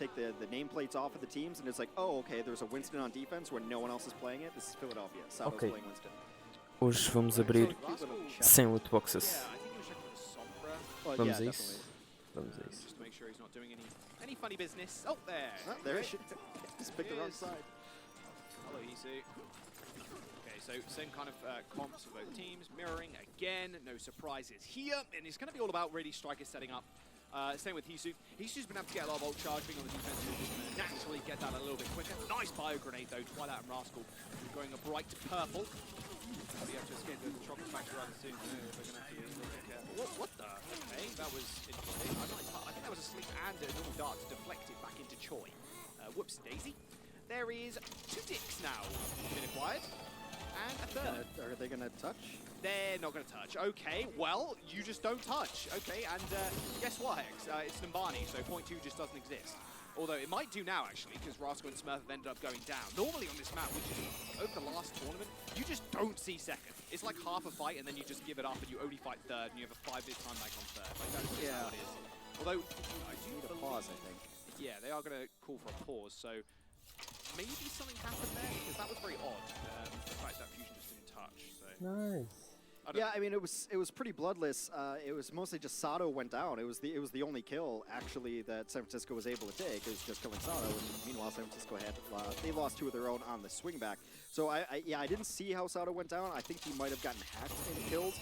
take the nameplates off of the teams, and it's like, oh, okay, there's a Winston on defense when no one else is playing it. This is Philadelphia. Sado's Ok. playing Winston. Hoje vamos abrir sem lootboxes. Well, Vamos yeah, a isso? Vamos a isso. Just to make sure he's not doing any funny business. Oh, there. Oh, there it is. Just picked the wrong side. Hello, Isu. Okay, so same kind of comps for both teams, mirroring again, no surprises here, and it's going to be all about really strikers setting up. Same with Hisu. Hisu's been able to get a lot of ult charge, being on the defense, who's just going to naturally get that a little bit quicker. Nice bio grenade though, Twilight and Rascal going a bright purple. I'll be able to escape the chocolate factory rather soon. They're going to have to be a little bit careful. What the? Okay, that was interesting. I think that was a sleep and a normal dart to deflect it back into Choi. Whoops, Daisy. There is 2 dicks now been acquired. And a third. Are they gonna touch? They're not going to touch. Okay, well, you just don't touch. Okay, and guess what, Hex? It's Numbani, so point 2 just doesn't exist. Although it might do now, actually, because Rascal and Smurf have ended up going down. Normally on this map, which is over the last tournament, you just don't see second. It's like half a fight, and then you just give it up, and you only fight third, and you have a 5-minute time back on third. Like, that's just how it is. Although, I do need a pause, I think. Yeah, they are going to call for a pause, so maybe something happened there, because that was very odd. The fact that Fusion just didn't touch. So. Nice. Yeah, I mean it was pretty bloodless. It was mostly just Sado went down. It was the only kill actually that San Francisco was able to take. It was just killing Sado. And meanwhile, San Francisco had they lost 2 of their own on the swing back. So I didn't see how Sado went down. I think he might have gotten hacked and killed,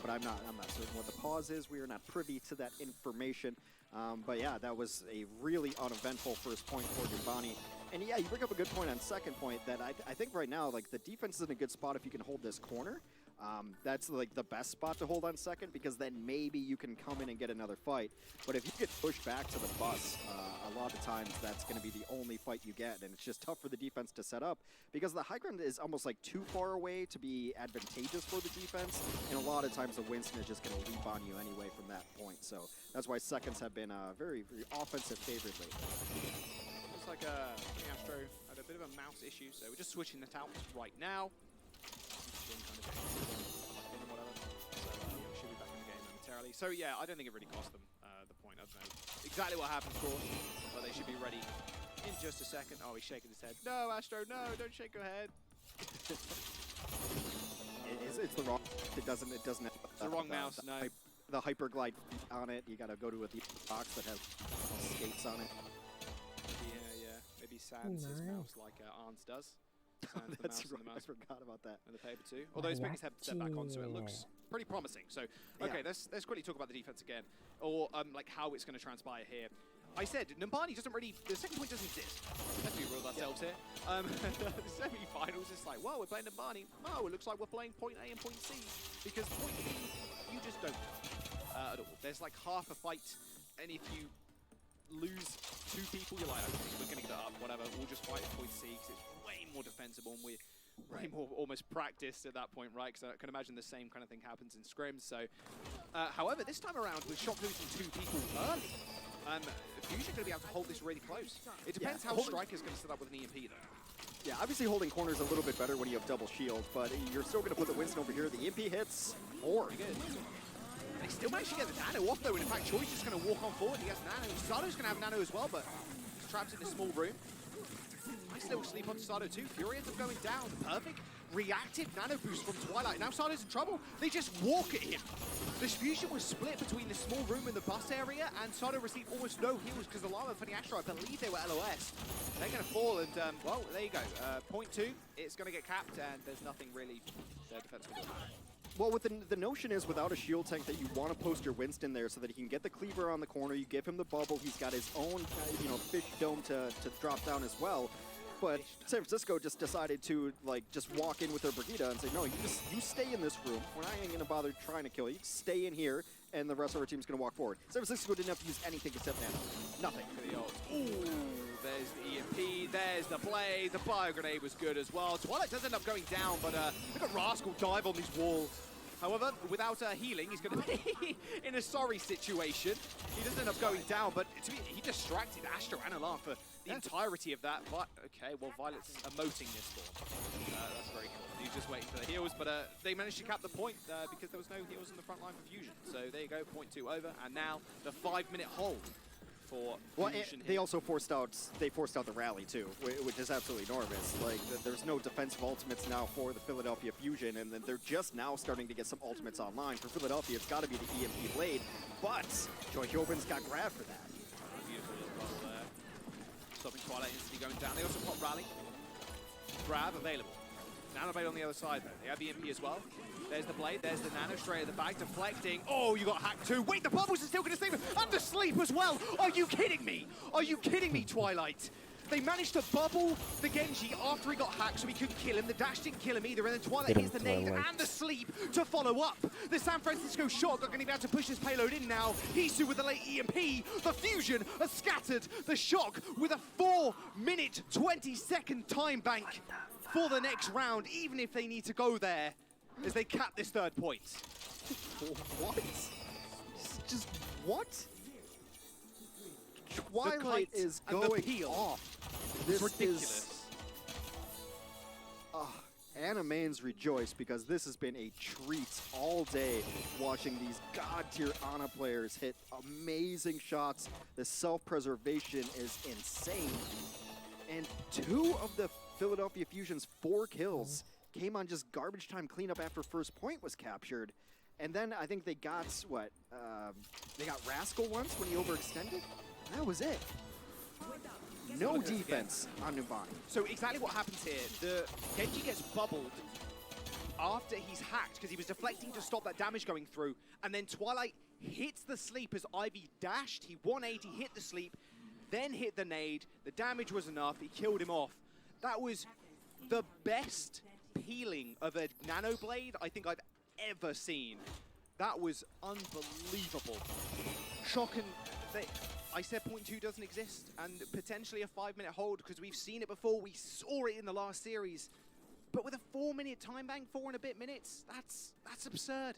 but I'm not certain what the cause is. We are not privy to that information. But yeah, that was a really uneventful first point for Numbani. And yeah, you bring up a good point on second point that I think right now, like, the defense is in a good spot if you can hold this corner. That's like the best spot to hold on second, because then maybe you can come in and get another fight. But if you get pushed back to the bus, a lot of times that's going to be the only fight you get, and it's just tough for the defense to set up because the high ground is almost like too far away to be advantageous for the defense, and a lot of times the Winston is just going to leap on you anyway from that point. So that's why seconds have been very, very offensive favored lately. Looks like Astro had a bit of a mouse issue, so we're just switching that out right now. Should be back in the game momentarily. So yeah, I don't think it really cost them the point. I don't know exactly what happened, of course, but they should be ready in just a second. Oh, he's shaking his head. No, Astro, no, don't shake your head. It's the wrong. It doesn't have it's the wrong mouse. No. The hyperglide on it. You got to go to a box that has skates on it. Yeah. Maybe Sans his mouse like Arns does. That's right. I forgot about that. And the paper too. Although his fingers have step back on, so it looks pretty promising. So, okay, let's quickly talk about the defense again, or like how it's going to transpire here. I said Numbani doesn't really. The second point doesn't exist. Let's be real with ourselves here. The semi-finals is like, well, we're playing Numbani. Oh, it looks like we're playing point A and point C, because point B you just don't at all. There's like half a fight, and if you lose 2 people, you're like, okay, we're going to get it up, whatever. We'll just fight at point C, because it's way more defensible, and we're way more almost practiced at that point, right? Because I can imagine the same kind of thing happens in scrims. So, however, this time around, with Shock losing 2 people early, Fusion going to be able to hold this really close. It depends how Striker's going to set up with an EMP, though. Yeah, obviously holding corners a little bit better when you have double shield, but you're still going to put the Winston over here. The EMP hits more. Good. They still managed to get the Nano off, though, and in fact, Choi's just going to walk on forward. He has Nano. Sado's going to have Nano as well, but he's trapped in a small room. Nice little sleep on Sado too. Fury ends up going down. Perfect reactive Nano boost from Twilight. Now Sado's in trouble. They just walk at him. This Fusion was split between the small room and the bus area, and Sado received almost no heals because the Llama Funny Astro, I believe they were LOS. They're going to fall, and well, there you go. Point 2, it's going to get capped, and there's nothing really their defense can do. Well, with the notion is without a shield tank that you want to post your Winston there so that he can get the cleaver on the corner. You give him the bubble. He's got his own, fish dome to drop down as well. But San Francisco just decided to just walk in with their Brigida and say, no, you stay in this room. We're not even going to bother trying to kill you. Stay in here, and the rest of our team's going to walk forward. San Francisco didn't have to use anything except Nano. Nothing. Ooh, there's the EMP, there's the blade, the bio grenade was good as well. Twilight does end up going down, but look at Rascal dive on these walls. However, without healing, he's going to be in a sorry situation. He doesn't end up going down, but he distracted Astro and Alarm for the entirety of that. But, okay, well, Violet's emoting this for him. That's very cool. He's just waiting for the heals, but they managed to cap the point because there was no heals in the front line for Fusion. So there you go, point 2 over, and now the 5-minute hold for Well, Fusion they here. also forced out the rally too, which is absolutely enormous. Like there's no defensive ultimates now for the Philadelphia Fusion, and then they're just now starting to get some ultimates online. For Philadelphia, it's got to be the EMP Blade, but Joy Hyobin's got grabbed for that. Beautiful little bubble there. Stopping Twilight instantly going down. They also pop rally. Grab available. Nano Blade on the other side though. They have EMP as well. There's the Blade, there's the Nano straight at the back, deflecting. Oh, you got hacked too. Wait, the bubbles are still going to save him. And the sleep as well. Are you kidding me? Are you kidding me, Twilight? They managed to bubble the Genji after he got hacked so he couldn't kill him. The dash didn't kill him either, and then Twilight hits the nade and the sleep to follow up. The San Francisco Shock are going to be able to push this payload in now. Hisu with the late EMP. The Fusion are scattered. The Shock with a 4-minute, 20-second time bank for the next round, even if they need to go there as they cap this third point. What? Just what? Twilight is going off. This ridiculous. is Anna Mains rejoice because this has been a treat all day watching these god-tier Ana players hit amazing shots. The self-preservation is insane. And 2 of the Philadelphia Fusion's 4 kills came on just garbage time cleanup after first point was captured. And then I think they got, what, they got Rascal once when he overextended? That was it. No defense on Numbani. So exactly what happens here, the Genji gets bubbled after he's hacked because he was deflecting to stop that damage going through, and then Twilight hits the sleep as Ivy dashed, he 180, hit the sleep, then hit the nade, the damage was enough, he killed him off. That was the best peeling of a Nano Blade I think I've ever seen. That was unbelievable. Shock and I said point 2 doesn't exist, and potentially a 5-minute hold because we've seen it before. We saw it in the last series, but with a 4-minute time bank, 4 and a bit minutes, that's absurd.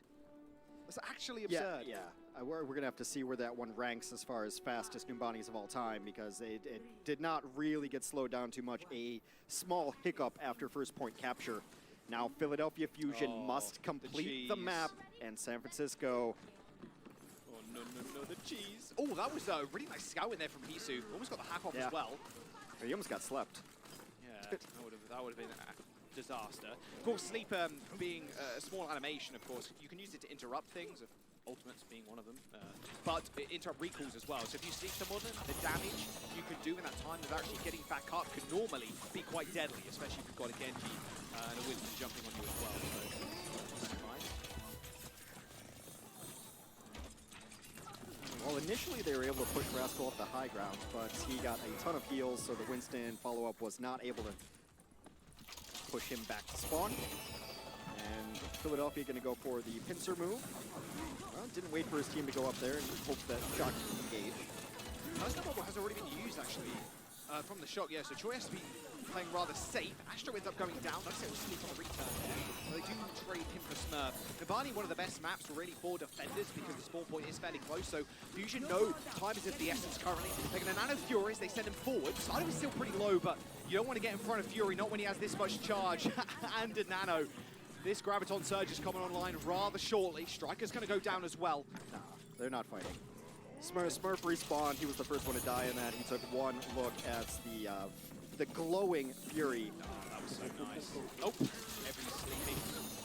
That's actually absurd. Yeah. We're gonna have to see where that one ranks as far as fastest Numbanis of all time, because it did not really get slowed down too much. A small hiccup after first point capture. Now Philadelphia Fusion must complete the map, and San Francisco. No, the cheese. Oh, that was a really nice scout in there from Hisu. Almost got the hack off as well. He almost got slept. Yeah, that would have been a disaster. Of course, sleep being a small animation, of course, you can use it to interrupt things, ultimates being one of them, but it interrupt recalls as well. So if you sleep someone, the damage you could do in that time of actually getting back up could normally be quite deadly, especially if you've got a Genji and a Winston jumping on you as well. So, nice. Well, initially they were able to push Rascal up the high ground, but he got a ton of heals, so the Winston follow-up was not able to push him back to spawn. And Philadelphia going to go for the pincer move. Well, didn't wait for his team to go up there and hope that Shock could engage. First bubble has already been used, actually, from the Shock, yeah, so Choi has to be playing rather safe. Astro ends up going down. Like I said, it was Sleep on the return there. So they do trade him for Smurf. Nabani, one of the best maps really for defenders because the spawn point is fairly close, so Fusion know time is of the essence currently. They're going to Nano Furies, they send him forward. Side is still pretty low, but you don't want to get in front of Fury, not when he has this much charge and a Nano. This Graviton Surge is coming online rather shortly. Striker's going to go down as well. Nah, they're not fighting. Smurf respawned. He was the first one to die in that. He took one look at the glowing Fury. Oh, that was so nice. Oh, everyone's sleeping.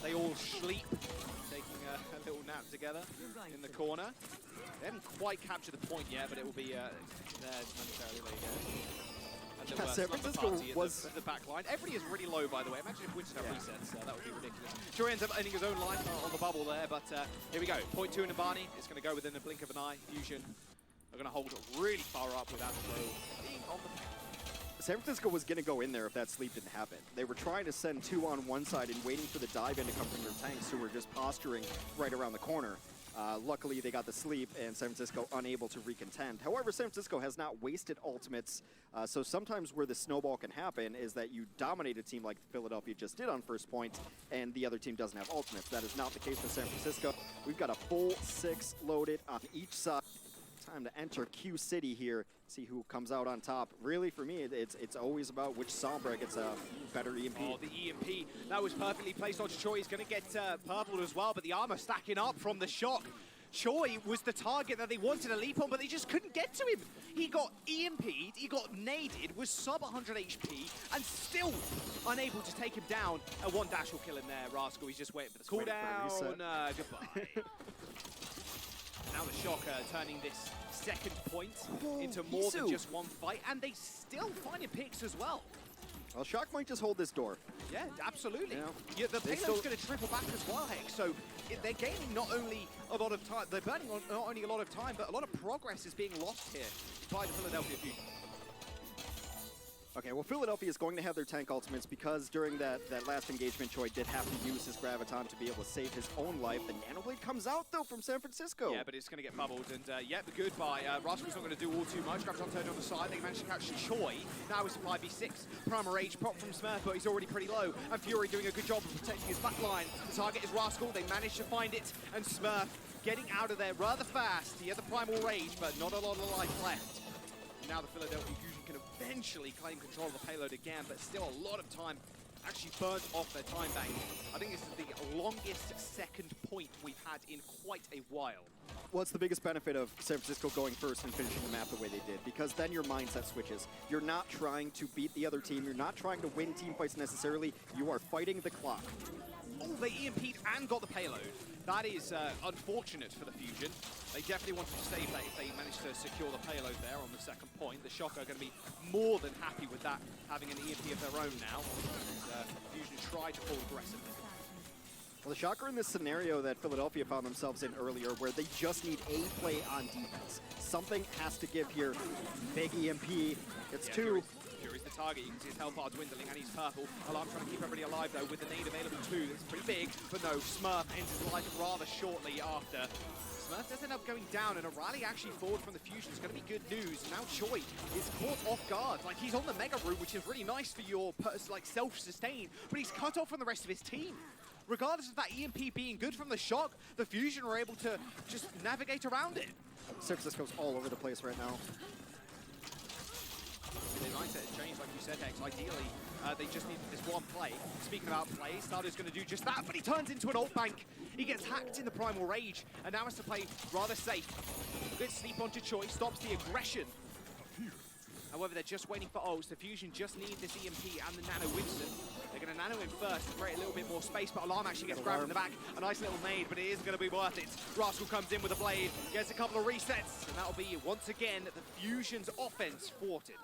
They all sleep, taking a little nap together in the corner. They haven't quite captured the point yet, but it will be there momentarily. There you go. San Francisco was at the back line. Everybody is really low, by the way. Imagine if Winston had resets. That would be ridiculous. Sure ends up ending his own life on the bubble there, but here we go. Point 2 in Nabani. It's going to go within the blink of an eye. Fusion are going to hold it really far up with Astro being on the... San Francisco was going to go in there if that sleep didn't happen. They were trying to send 2 on one side and waiting for the dive in to come from their tanks, who were just posturing right around the corner. Luckily, they got the sleep, and San Francisco unable to recontend. However, San Francisco has not wasted ultimates, so sometimes where the snowball can happen is that you dominate a team like Philadelphia just did on first point, and the other team doesn't have ultimates. That is not the case for San Francisco. We've got a full 6 loaded on each side. Time to enter Q City here, see who comes out on top. Really, for me, it's always about which Sombra gets a better EMP. Oh, the EMP, that was perfectly placed on Choi. He's going to get purpled as well, but the armor stacking up from the Shock. Choi was the target that they wanted to leap on, but they just couldn't get to him. He got EMP'd, he got naded, was sub 100 HP, and still unable to take him down. A one dash will kill him there. Rascal, he's just waiting for the cooldown. Goodbye. Now the Shocker turning this second point into more than just one fight, and they still finding picks as well. Well, Shock might just hold this door. Yeah, absolutely. Yeah. The payload's going to triple back as well, Hex. So they're gaining not only a lot of time, they're burning on not only a lot of time, but a lot of progress is being lost here by the Philadelphia Fusion. Okay, well, Philadelphia is going to have their tank ultimates because during that last engagement, Choi did have to use his Graviton to be able to save his own life. The Nano Blade comes out, though, from San Francisco. Yeah, but it's going to get bubbled, and yep, goodbye. Rascal's not going to do all too much. Graviton turned on the side. They managed to catch Choi. Now it's a 5v6. Primal Rage pop from Smurf, but he's already pretty low. And Fury doing a good job of protecting his back line. The target is Rascal. They managed to find it, and Smurf getting out of there rather fast. He had the Primal Rage, but not a lot of life left. Now the Philadelphia Fusion can eventually claim control of the payload again, but still a lot of time actually burnt off their time bank. I think this is the longest second point we've had in quite a while. Well, it's the biggest benefit of San Francisco going first and finishing the map the way they did, because then your mindset switches. You're not trying to beat the other team. You're not trying to win team fights necessarily. You are fighting the clock. Oh, they EMP'd and got the payload. That is unfortunate for the Fusion. They definitely wanted to save that if they managed to secure the payload there on the second point. The Shocker are going to be more than happy with that, having an EMP of their own now. Fusion tried to fall aggressively. Well, the Shocker in this scenario that Philadelphia found themselves in earlier, where they just need a play on defense. Something has to give here. Big EMP. It's two. Fury's the target. You can see his health bar dwindling, and he's purple. Alarm trying to keep everybody alive, though, with the nade available too. It's pretty big, but no, Smurf ends his life rather shortly after. Smurf does end up going down, and a rally actually forward from the Fusion is going to be good news. Now Choi is caught off guard. Like, he's on the Mega Room, which is really nice for your self-sustain, but he's cut off from the rest of his team. Regardless of that EMP being good from the Shock, the Fusion were able to just navigate around it. San Francisco's all over the place right now. Their mindset has changed, like you said, Hex. Ideally, they just need this one play. Speaking about plays, Stardo's going to do just that, but he turns into an ult bank. He gets hacked in the Primal Rage, and now has to play rather safe. Good sleep onto Choi, stops the aggression. However, they're just waiting for ults. The Fusion just need this EMP and the Nano Winston. They're going to Nano in first to create a little bit more space, but Alarm actually gets grabbed in the back. A nice little nade, but it is going to be worth it. Rascal comes in with a blade, gets a couple of resets, and that'll be, once again, the Fusion's offense thwarted.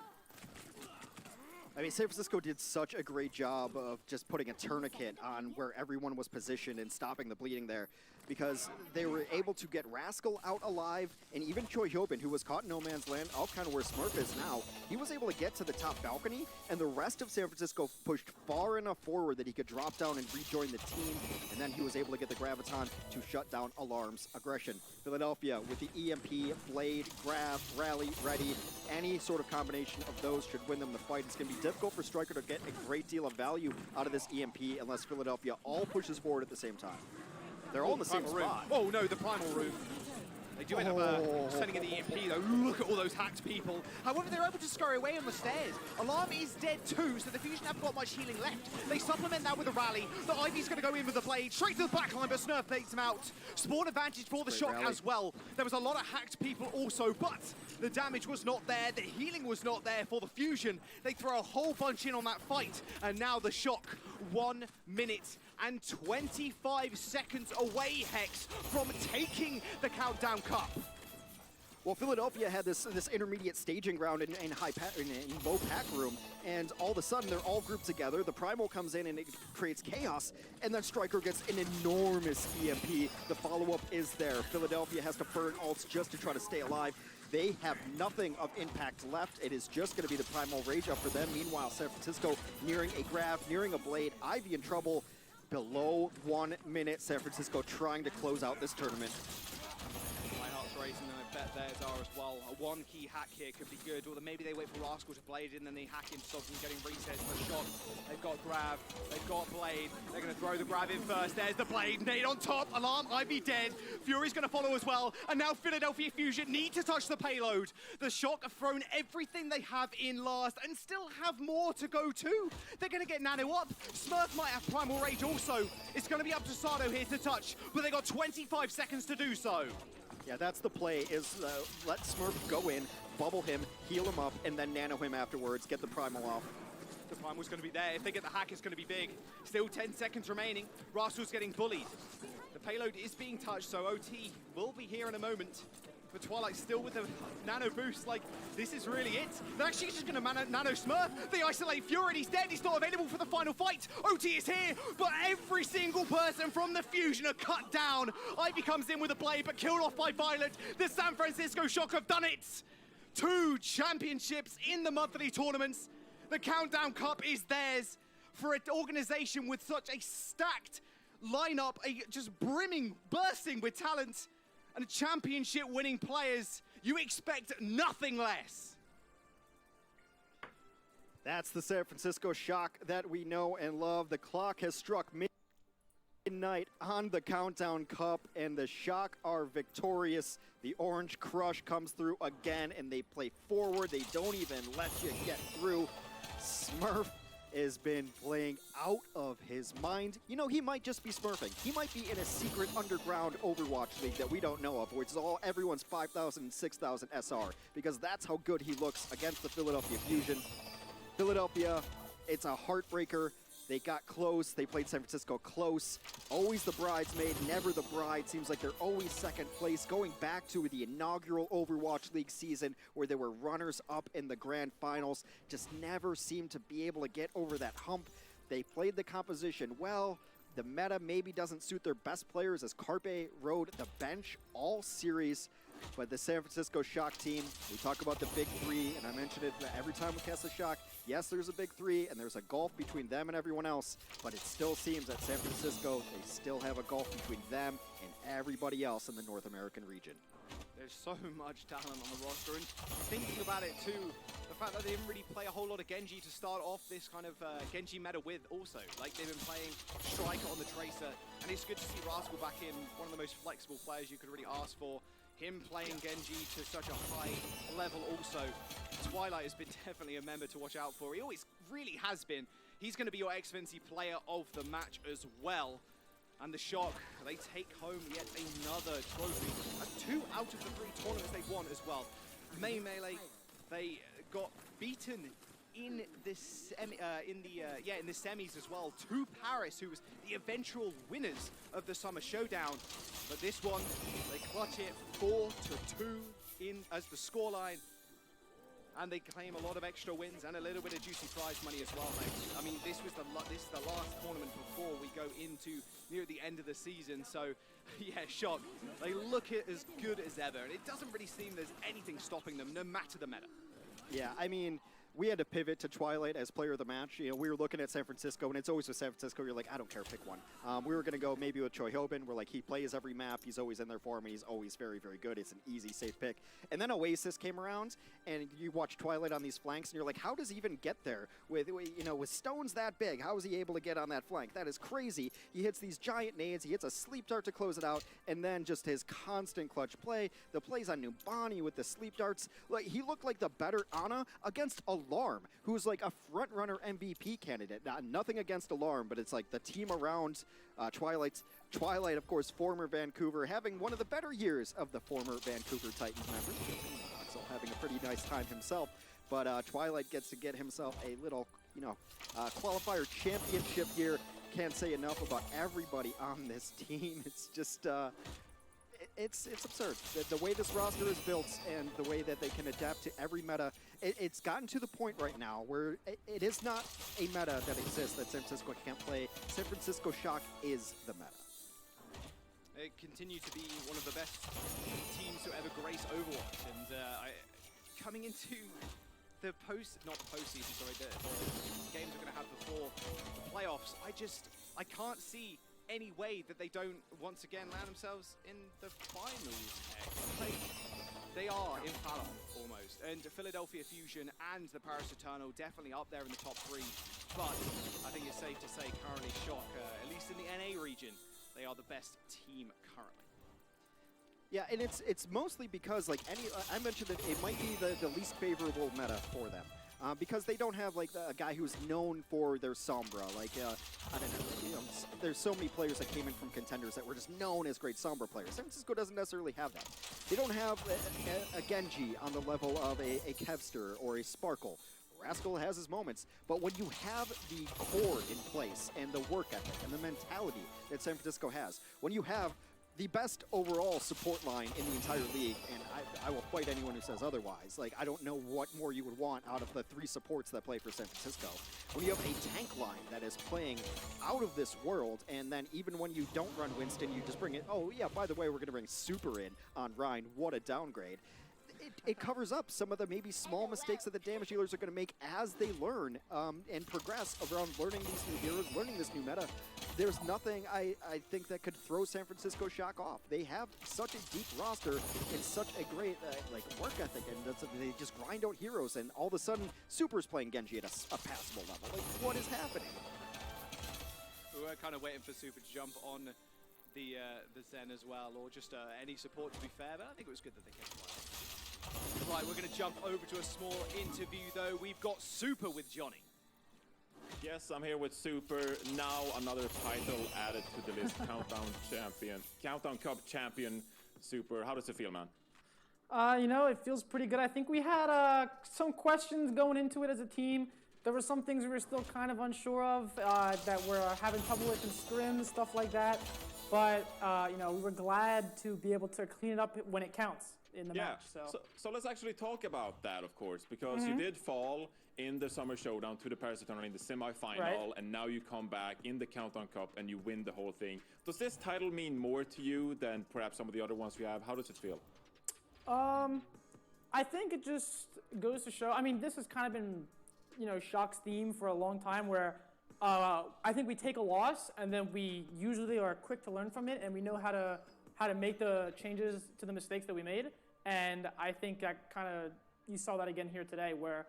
I mean, San Francisco did such a great job of just putting a tourniquet on where everyone was positioned and stopping the bleeding there, because they were able to get Rascal out alive, and even Choi Hyobin, who was caught in no man's land, out kind of where Smurf is now, he was able to get to the top balcony, and the rest of San Francisco pushed far enough forward that he could drop down and rejoin the team, and then he was able to get the Graviton to shut down Alarm's aggression. Philadelphia with the EMP, Blade, Grav, Rally, ready. Any sort of combination of those should win them the fight. It's going to be difficult for Striker to get a great deal of value out of this EMP unless Philadelphia all pushes forward at the same time. They're all in the same spot. Oh no, the Primal Room. They do end up sending in the EMP though. Look at all those hacked people. However, they're able to scurry away on the stairs. Alarm is dead too, so the Fusion haven't got much healing left. They supplement that with a rally. The Ivy's going to go in with the blade, straight to the backline, but Smurf takes him out. Spawn advantage for the Shock as well. There was a lot of hacked people also, but the damage was not there. The healing was not there for the Fusion. They throw a whole bunch in on that fight, and now the Shock 1 minute and 25 seconds away, Hex, from taking the Countdown Cup. Well, Philadelphia had this intermediate staging ground in low pack room, and all of a sudden they're all grouped together. The Primal comes in and it creates chaos, and then Striker gets an enormous EMP. The follow-up is there. Philadelphia has to burn ults just to try to stay alive. They have nothing of impact left. It is just going to be the Primal Rage up for them. Meanwhile, San Francisco nearing a Grav, nearing a Blade. Ivy in trouble. Below 1 minute, San Francisco trying to close out this tournament. My heart's racing, and I bet theirs are as well. A one key hack here could be good, or maybe they wait for Rascal to Blade and then they hack him, stop him getting resets for a shot. They've got Grav, they've got Blade. They're going to throw the Grav in first. There's the Blade, nade on top. Alarm, Ivy dead. Fury's going to follow as well. And now Philadelphia Fusion need to touch the payload. The Shock have thrown everything they have in last and still have more to go too. They're going to get Nano up. Smurf might have Primal Rage also. It's going to be up to Sado here to touch, but they got 25 seconds to do so. Yeah, that's the play, is let Smurf go in, bubble him, heal him up, and then nano him afterwards, get the primal off. The primal's going to be there. If they get the hack, it's going to be big. Still 10 seconds remaining. Rascal's getting bullied. The payload is being touched, so OT will be here in a moment. But Twilight still with the nano boost. Like, this is really it. They're actually just going to nano Smurf. They isolate Fury. He's dead. He's not available for the final fight. OT is here, but every single person from the Fusion are cut down. Ivy comes in with a blade, but killed off by Violet. The San Francisco Shock have done it. 2 championships in the monthly tournaments. The Countdown Cup is theirs for an organization with such a stacked lineup, just brimming, bursting with talent, and championship-winning players. You expect nothing less. That's the San Francisco Shock that we know and love. The clock has struck midnight on the Countdown Cup, and the Shock are victorious. The Orange Crush comes through again, and they play forward. They don't even let you get through. Smurf has been playing out of his mind. You know, he might just be smurfing. He might be in a secret underground Overwatch league that we don't know of, which is all everyone's 5,000 and 6,000 SR, because that's how good he looks against the Philadelphia Fusion. Philadelphia, it's a heartbreaker. They got close. They played San Francisco close. Always the bridesmaid, never the bride. Seems like they're always second place. Going back to the inaugural Overwatch League season where they were runners up in the grand finals. Just never seemed to be able to get over that hump. They played the composition well. The meta maybe doesn't suit their best players as Carpe rode the bench all series. But the San Francisco Shock team, we talk about the big 3, and I mention it every time we cast a Shock. Yes, there's a big 3, and there's a gulf between them and everyone else, but it still seems that San Francisco, they still have a gulf between them and everybody else in the North American region. There's so much talent on the roster, and thinking about it too, the fact that they didn't really play a whole lot of Genji to start off this kind of Genji meta with also. Like, they've been playing Striker on the Tracer, and it's good to see Rascal back in, one of the most flexible players you could really ask for. Him playing Genji to such a high level also. Twilight has been definitely a member to watch out for. He always really has been. He's going to be your Xfinity player of the match as well. And the Shock, they take home yet another trophy. 2 out of the 3 tournaments they've won as well. Main Melee, they got beaten in this in the semis as well to Paris, who was the eventual winners of the Summer Showdown. But this one, they clutch it 4-2 in as the scoreline, and they claim a lot of extra wins and a little bit of juicy prize money as well, mate. I mean, this is the last tournament before we go into near the end of the season. So, yeah, Shock, they look as good as ever, and it doesn't really seem there's anything stopping them, no matter the meta. Yeah, I mean, we had to pivot to Twilight as player of the match. You know, we were looking at San Francisco, and it's always with San Francisco, you're like, I don't care, pick one. We were going to go maybe with Choi Hobin. We're like, he plays every map. He's always in there for me. He's always very, very good. It's an easy, safe pick. And then Oasis came around, and you watch Twilight on these flanks, and you're like, how does he even get there? With stones that big, how is he able to get on that flank? That is crazy. He hits these giant nades. He hits a sleep dart to close it out, and then just his constant clutch play. The plays on Numbani with the sleep darts. Like, he looked like the better Ana against Alarm, who's like a front-runner MVP candidate. Nothing against Alarm, but it's like the team around Twilight, of course, former Vancouver, having one of the better years of the former Vancouver Titans members. Axel having a pretty nice time himself, but Twilight gets to get himself a little, qualifier championship here. Can't say enough about everybody on this team. It's just, it's absurd. The way this roster is built and the way that they can adapt to every meta, it's gotten to the point right now where it is not a meta that exists that San Francisco can't play. San Francisco Shock is the meta. They continue to be one of the best teams to ever grace Overwatch, and coming into the postseason, sorry, the games we're going to have before the playoffs, I can't see any way that they don't once again land themselves in the finals. Like, they are infallible almost, and Philadelphia Fusion and the Paris Eternal definitely up there in the top 3. But I think it's safe to say currently Shock, at least in the NA region, they are the best team currently. Yeah, and it's mostly because, like, I mentioned that it might be the least favorable meta for them. because they don't have like a guy who's known for their Sombra. Like I don't know, you know, there's so many players that came in from contenders that were just known as great Sombra players. San Francisco doesn't necessarily have that. They don't have a Genji on the level of a Kevster or a Sparkle. Rascal has his moments, but when you have the core in place and the work ethic and the mentality that San Francisco has, when you have the best overall support line in the entire league, and I will fight anyone who says otherwise. Like, I don't know what more you would want out of the 3 supports that play for San Francisco. When you have a tank line that is playing out of this world, and then even when you don't run Winston, you just bring it, oh yeah, by the way, we're going to bring Super in on Rhine. What a downgrade. It covers up some of the maybe small mistakes that the damage dealers are going to make as they learn and progress around learning these new heroes, learning this new meta. There's nothing I think that could throw San Francisco Shock off. They have such a deep roster and such a great like work ethic, and they just grind out heroes, and all of a sudden Super's playing Genji at a passable level. Like, what is happening? We were kind of waiting for Super to jump on the Zen as well, or just any support, to be fair, but I think it was good that they came by. Right, we're going to jump over to a small interview, though. We've got Super with Johnny. Yes, I'm here with Super. Now another title added to the list. Countdown Cup champion. Super, how does it feel, man? You know, it feels pretty good. I think we had some questions going into it as a team. There were some things we were still kind of unsure of that we're having trouble with in scrims, stuff like that. But, you know, we were glad to be able to clean it up when it counts in the match. So let's actually talk about that, of course, because you did fall in the Summer Showdown to the Parasite Tournament in the semi-final, and now you come back in the Countdown Cup and you win the whole thing. Does this title mean more to you than perhaps some of the other ones we have? How does it feel? I think it just goes to show, I mean, this has kind of been, you know, Shock's theme for a long time, where I think we take a loss and then we usually are quick to learn from it, and we know how to make the changes to the mistakes that we made. And I think that kind of, you saw that again here today, where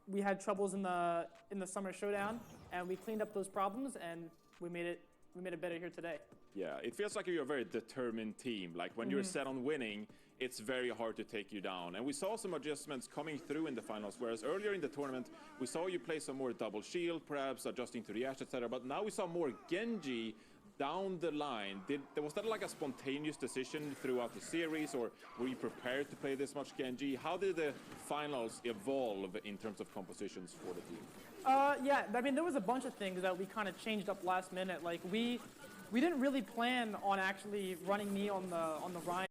we had troubles in the Summer Showdown, and we cleaned up those problems, and we made it better here today. Yeah, it feels like you're a very determined team. Like when you're set on winning, it's very hard to take you down. And we saw some adjustments coming through in the finals, whereas earlier in the tournament, we saw you play some more double shield, perhaps adjusting to the Ashe, etc. But now we saw more Genji down the line. Was that like a spontaneous decision throughout the series, or were you prepared to play this much Genji? How did the finals evolve in terms of compositions for the team? Yeah, I mean, there was a bunch of things that we kind of changed up last minute. Like we didn't really plan on actually running me on the Rhine